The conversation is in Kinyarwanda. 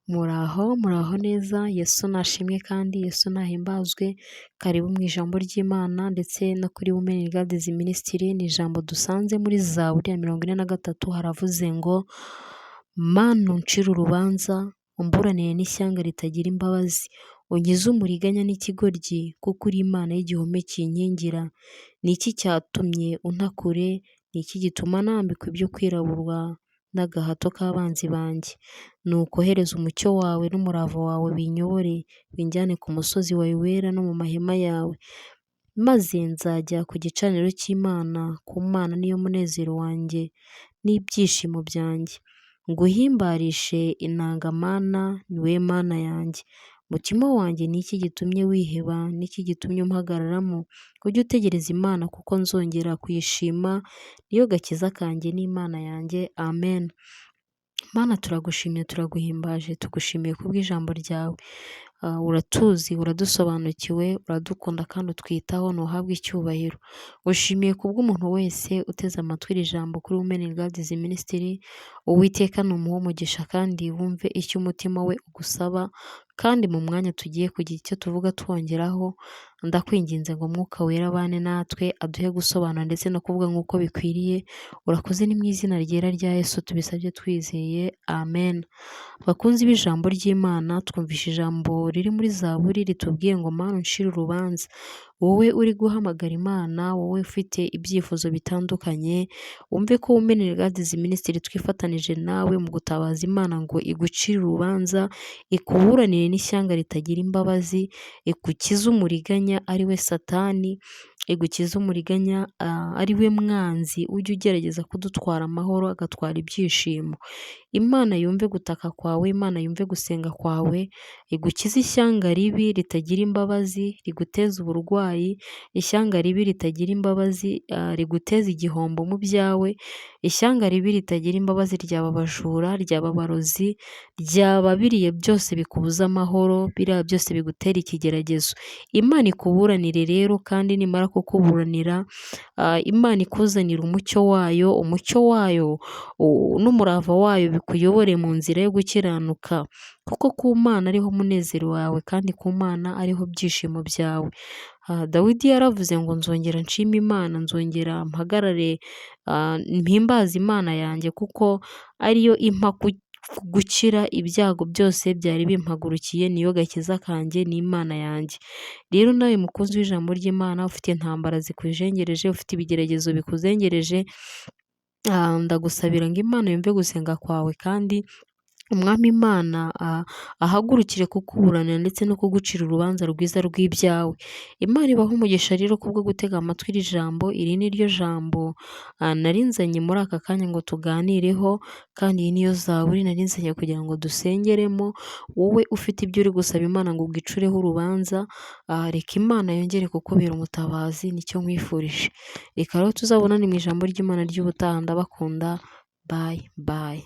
Muraho neza, Yesu nashimwe kandi Yesu nahimbazwe, karibu mu ijambo ry'Imana ndetse no kuri Women in God Ministry. Ni ijambo dusanze muri Zaburi ya 43, haravuze ngo Mana uncire urubanza, umburanire n'ishyanga ritagira imbabazi, unkize umuriganya n'ikigoryi, kuko uri Imana y'igihome kinkingira. Ni iki cyatumye unta kure? Ni iki gituma nambikwa ibyo kwiraburwa n'agahato k'abanzi banjye? Nuko ohereza umucyo wawe n'umurava wawe binyobore, binjyane ku musozi wawe wera no mu mahema yawe. Maze nzajya ku gicaniro cy'Imana, ku Mana niyo munezero wanjye n'ibyishimo byanjye. Nguhimbarishe inanga Mana, ni we Mana yanjye. Mutima wanjye ni iki gitumye wiheba? Ni iki gitumye umpagararamo? Ujye utegereza Imana, kuko nzongera kuyishima, niyo gakiza kanjye n'Imana yanjye. Amen. Mana turagushimye, turaguhimbaje, tugushimiye kubw'ijambo ryawe. Uratuzi, uradusobanukiwe, uradukunda kandi utwitaho, ntuhabwe icyubahiro. Ushimiye kubw'umuntu wese uteze amatwi iri jambo kuri Women in God Ministry. Uwiteka numuhe umugisha kandi wumve icyo umutima we ugusaba, kandi mu mwanya tugiye kugira icyo tuvuga twongeraho, ndakwinginze ngo Mwuka Wera abane natwe, aduhe gusobanura ndetse no kuvuga nk'uko bikwiriye. Urakoze, ni mu izina ryera rya Yesu tubisabye twizeye, amen. Bakunzi b'ijambo ry'Imana, twumvishe ijambo riri muri Zaburi ritubwiye ngo Mana uncire urubanza. Wowe uri guhamagara Imana, wowe ufite ibyifuzo bitandukanye, wumve ko Women in God Ministry twifatanije nawe mu gutabaza Imana ngo igucire urubanza, ikuburanire n'ishyanga ritagira imbabazi, igukize umuriganya ari we Satani, igukize umuriganya ari we mwanzi ujya ugerageza kudutwara amahoro, agatwara ibyishimo. Imana yumve gutaka kwawe, Imana yumve gusenga kwawe, igukize ishyanga ribi ritagira imbabazi, riguteza uburwayi, ishyanga ribi ritagira imbabazi riguteza igihombo mu byawe, ishyanga ribi ritagira imbabazi ryaba abajura, ryaba abarozi, ryaba biriye byose bikubuza amahoro, biriya byose bigutera ikigeragezo. Imana ikuburanire rero, kandi nimara kukuburanira, Imana ikuzanira umucyo wayo n'umurava wayo, bikuyobore mu nzira yo gukiranuka, kuko ku Mana ariho umunezero wawe, kandi ku Mana ariho byishimo byawe. Dawidi yaravuze ngo nzongera nshima Imana, nzongera mpagarare mpimbaza Imana yanjye, kuko ariyo impa gukira ibyago byose byari bimpagurukiye, niyo gakiza kanjye n'Imana yanjye. Rero nawe mukunzi w'ijambo ry'Imana, ufite intambara zikujengereje, ufite ibigeragezo bikuzengereje, ndagusabira ngo Imana yumve gusenga kwawe, kandi Umwami Imana ahagurukire kukuburanira ndetse no kugucira urubanza rwiza rw'ibyawe. Imana ibahe umugisha rero kubwo gutega amatwi iri jambo. Iri ni ryo jambo narinzanye muri aka kanya ngo tuganireho, kandi iyi niyo Zaburi narinzanye kugira ngo dusengeremo. Wowe ufite ibyo uri gusaba Imana ngo ugicureho urubanza, reka Imana yongere kukubera umutabazi, nicyo nkwifurije. Reka rero tuzabonane mu ijambo ry'Imana ry'ubutaha. Ndabakunda, bye bye.